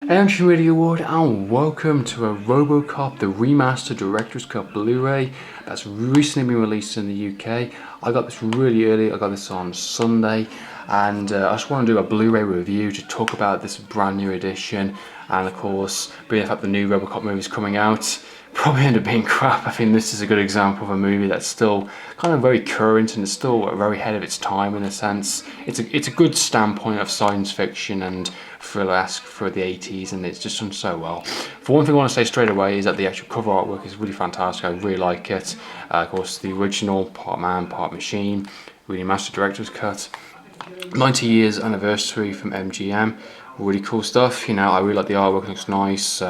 Hey, I'm Radio Award and welcome to a RoboCop, the Remastered Director's Cut Blu-ray that's recently been released in the UK. I got this really early, I got this on Sunday, and I just want to do a Blu-ray review to talk about this brand new edition, and of course, being the fact the new RoboCop movie is coming out, probably end up being crap. I think this is a good example of a movie that's still kind of very current and is still very ahead of its time in a sense. It's a good standpoint of science fiction and thriller-esque for the 80s, and it's just done so well. For one thing I want to say straight away is that the actual cover artwork is really fantastic. I really like it. Of course, the original, part man, part machine, remastered director's cut. 90 years anniversary from MGM. Really cool stuff. I really like the artwork. It looks nice.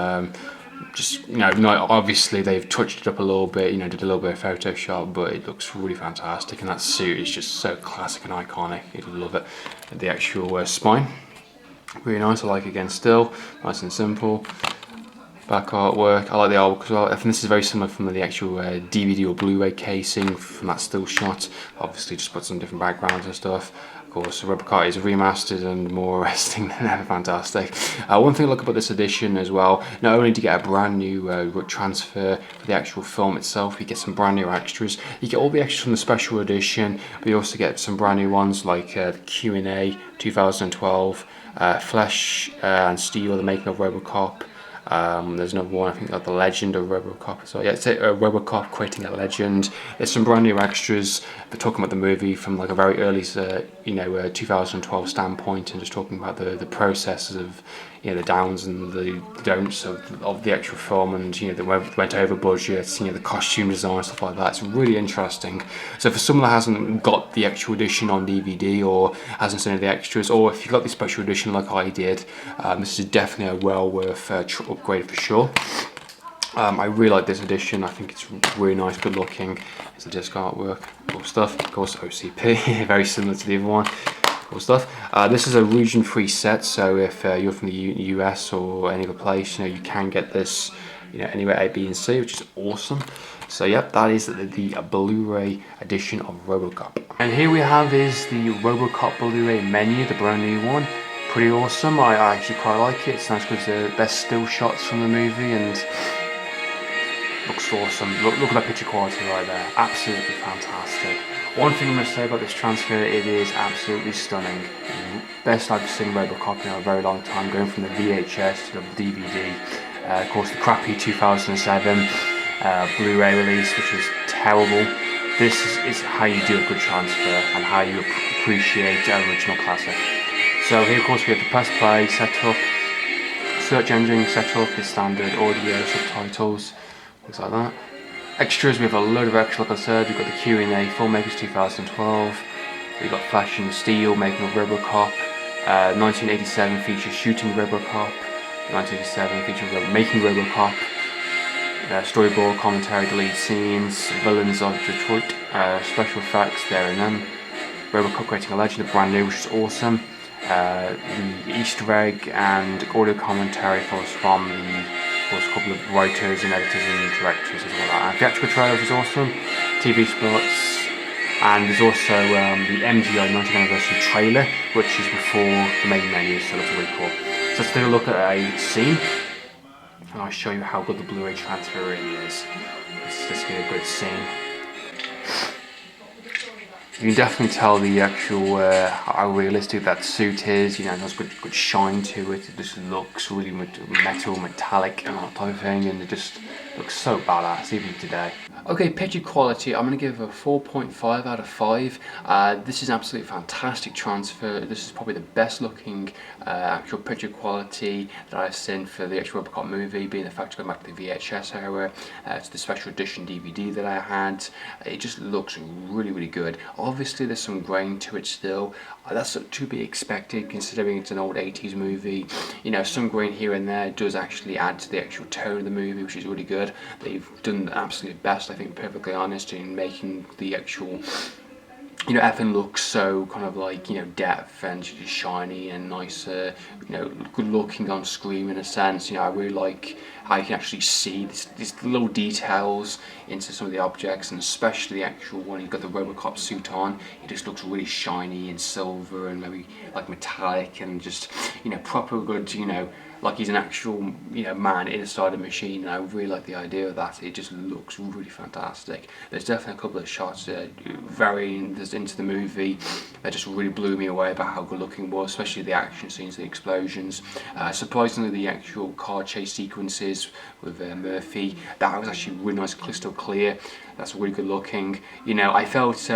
Obviously they've touched it up a little bit, did a little bit of Photoshop, but it looks really fantastic, and that suit is just so classic and iconic. You love it. The actual spine, really nice. I like it again still, nice and simple. Back artwork, I like the artwork as well. I think this is very similar from the actual DVD or Blu-ray casing from that still shot. Obviously just put some different backgrounds and stuff. Of course, RoboCop is remastered and more arresting than ever. Fantastic. One thing I like about this edition as well, not only do you get a brand new transfer for the actual film itself, you get some brand new extras. You get all the extras from the special edition, but you also get some brand new ones like the Q&A 2012, Flesh and Steel, the making of RoboCop. There's another one, I think, like the Legend of RoboCop. So yeah, it's RoboCop creating a legend. There's some brand new extras. They're talking about the movie from like a very early, 2012 standpoint, and just talking about the processes of, the downs and the don'ts of the actual film, and they went over budget, the costume design, stuff like that. It's really interesting. So for someone that hasn't got the actual edition on DVD or hasn't seen any of the extras, or if you got the special edition like I did, this is definitely a well worth upgrade for sure. I really like this edition. I think it's really nice, good looking. It's the disc artwork, cool stuff. Of course, OCP, very similar to the other one. Cool stuff. This is a region-free set, so if you're from the US or any other place, you can get this, anywhere A, B, and C, which is awesome. So yep, that is the Blu-ray edition of RoboCop. And here we have is the RoboCop Blu-ray menu, the brand new one. Pretty awesome. I actually quite like it. It's nice because the best still shots from the movie and looks awesome. Look at that picture quality right there. Absolutely fantastic. One thing I'm going to say about this transfer, it is absolutely stunning. Best I've seen RoboCop in a very long time, going from the VHS to the DVD. Of course, the crappy 2007 Blu-ray release, which was terrible. This is how you do a good transfer and how you appreciate the original classic. So here, of course, we have the press play setup, search engine setup is standard, audio, subtitles, things like that. Extras, we have a load of extras, like I said. We've got the Q&A, Filmmakers 2012. We've got Flash and Steel, making of RoboCop. 1987 features Shooting RoboCop. 1987 features Making RoboCop. Storyboard, commentary, deleted scenes, Villains of Detroit, special effects there and then. RoboCop creating a legend, brand new, which is awesome. The Easter egg and audio commentary follows from of course, a couple of writers and editors and directors as well. And theatrical trailer, which is awesome. TV spots, and there's also the MGI 90th anniversary trailer, which is before the main menu, so that's really cool. So let's take a look at a scene, and I'll show you how good the Blu-ray transfer really is. Let's just get a good scene. You can definitely tell the actual how realistic that suit is. It has good shine to it. It just looks really metal, metallic, and that type of thing, and it just looks so badass even today. Okay, picture quality, I'm going to give a 4.5 out of 5. This is an absolutely fantastic transfer. This is probably the best looking actual picture quality that I've seen for the actual RoboCop movie, being the fact going back to the VHS era, to the special edition DVD that I had. It just looks really, really good. Obviously there's some grain to it still. That's to be expected considering it's an old 80s movie. Some grain here and there does actually add to the actual tone of the movie, which is really good. They've done the absolute best, I think, perfectly honest, in making the actual everything looks so kind of like, depth and just shiny and nice, good looking on screen in a sense. I really like how you can actually see these little details into some of the objects, and especially the actual one you've got the RoboCop suit on. It just looks really shiny and silver and maybe like metallic and just, proper good, like he's an actual, you know, man inside a machine, and I really like the idea of that. It just looks really fantastic. There's definitely a couple of shots varying into the movie that just really blew me away about how good looking it was, especially the action scenes, the explosions. Surprisingly, the actual car chase sequences with Murphy, that was actually really nice, crystal clear. That's really good looking. You know, I felt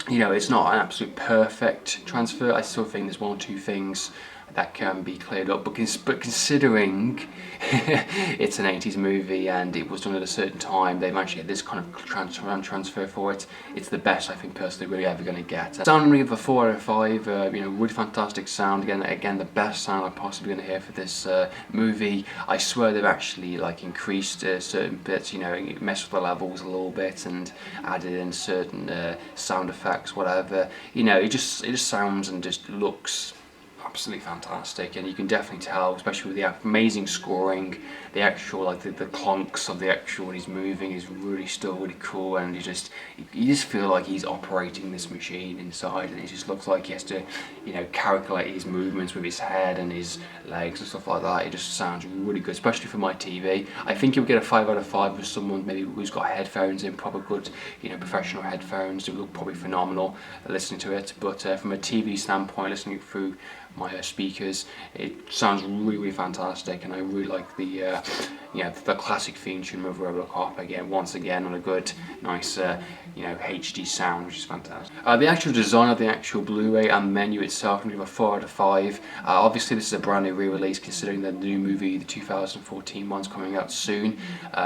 you know, it's not an absolute perfect transfer. I still think there's one or two things that can be cleared up, but considering it's an 80s movie and it was done at a certain time, they've managed to get this kind of transfer for it. It's the best I think personally we're ever going to get. Sound of a 4 out of 5, you know, really fantastic sound. Again, the best sound I'm possibly going to hear for this movie. I swear they've actually like increased certain bits, you know, messed with the levels a little bit and added in certain sound effects, whatever. You know, it just sounds and just looks absolutely fantastic, and you can definitely tell, especially with the amazing scoring, the actual like the clunks of the actual when he's moving is really still really cool, and you just feel like he's operating this machine inside, and it just looks like he has to, you know, calculate his movements with his head and his legs and stuff like that. It just sounds really good, especially for my TV. I think you'll get a 5 out of 5 with someone maybe who's got headphones in, proper good, you know, professional headphones. It will look probably phenomenal listening to it, but from a TV standpoint, listening through my speakers, it sounds really fantastic, and I really like the you know, the classic theme tune of RoboCop again, once again on a good, nice you know, HD sound, which is fantastic. The actual design of the actual Blu-ray and menu itself, I'm going to give a 4 out of 5. Obviously, this is a brand new re-release, considering the new movie, the 2014 one's coming out soon.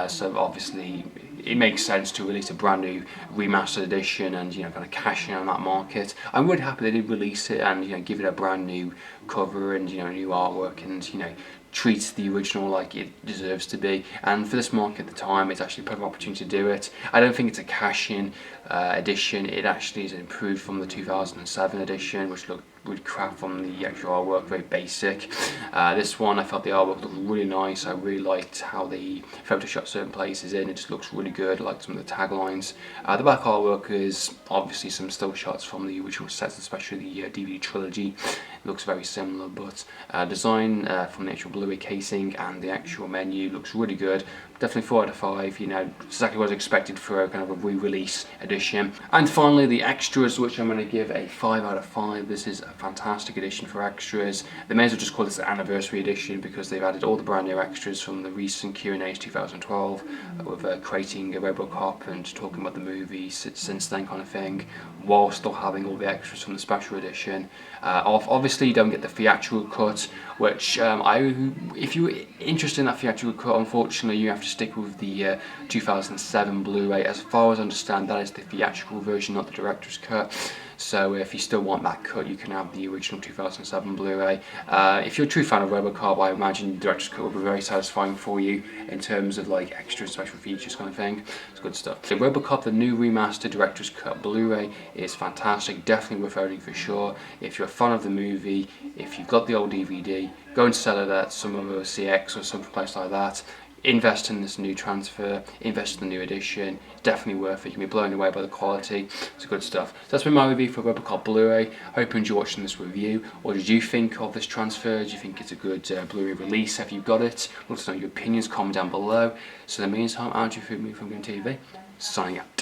So obviously, it makes sense to release a brand new remastered edition and, you know, kind of cash in on that market. I'm really happy they did release it and, you know, give it a brand new cover and, you know, new artwork, and, you know, treats the original like it deserves to be. And for this market at the time, it's actually a perfect opportunity to do it. I don't think it's a cash-in edition. It actually is improved from the 2007 edition, which looked really crap from the actual artwork, very basic. This one, I felt the artwork looked really nice. I really liked how they photoshopped certain places in. It just looks really good. I liked some of the taglines. The back artwork is obviously some still shots from the original sets, especially the DVD trilogy. It looks very similar, but design from the actual Blu-ray casing and the actual menu looks really good. Definitely 4 out of 5, you know, exactly what I was expected for a kind of a re-release edition. And finally, the extras, which I'm going to give a 5 out of 5. This is a fantastic edition for extras. They may as well just call this the anniversary edition, because they've added all the brand new extras from the recent Q&A's 2012 with creating a RoboCop and talking about the movie since then, kind of thing, while still having all the extras from the special edition. Obviously, you don't get the theatrical cut, which if you're interested in that theatrical cut, unfortunately you have to stick with the 2007 Blu-ray. As far as I understand, that is the theatrical version, not the director's cut. So if you still want that cut, you can have the original 2007 Blu-ray. If you're a true fan of RoboCop, I imagine the director's cut will be very satisfying for you in terms of like extra special features kind of thing. It's good stuff. So RoboCop, the new remastered director's cut Blu-ray, is fantastic. Definitely worth owning for sure. If you're a fan of the movie, if you've got the old DVD, go and sell it at some other CX or some place like that. Invest in this new transfer, invest in the new edition. Definitely worth it. You can be blown away by the quality. It's good stuff. So that's been my review for RoboCop Blu-ray. Hope you enjoyed watching this review. What did you think of this transfer? Do you think it's a good Blu-ray release? Have you got it? Let us know your opinions. Comment down below. So in the meantime, I'm Andrew from Game TV. Signing out.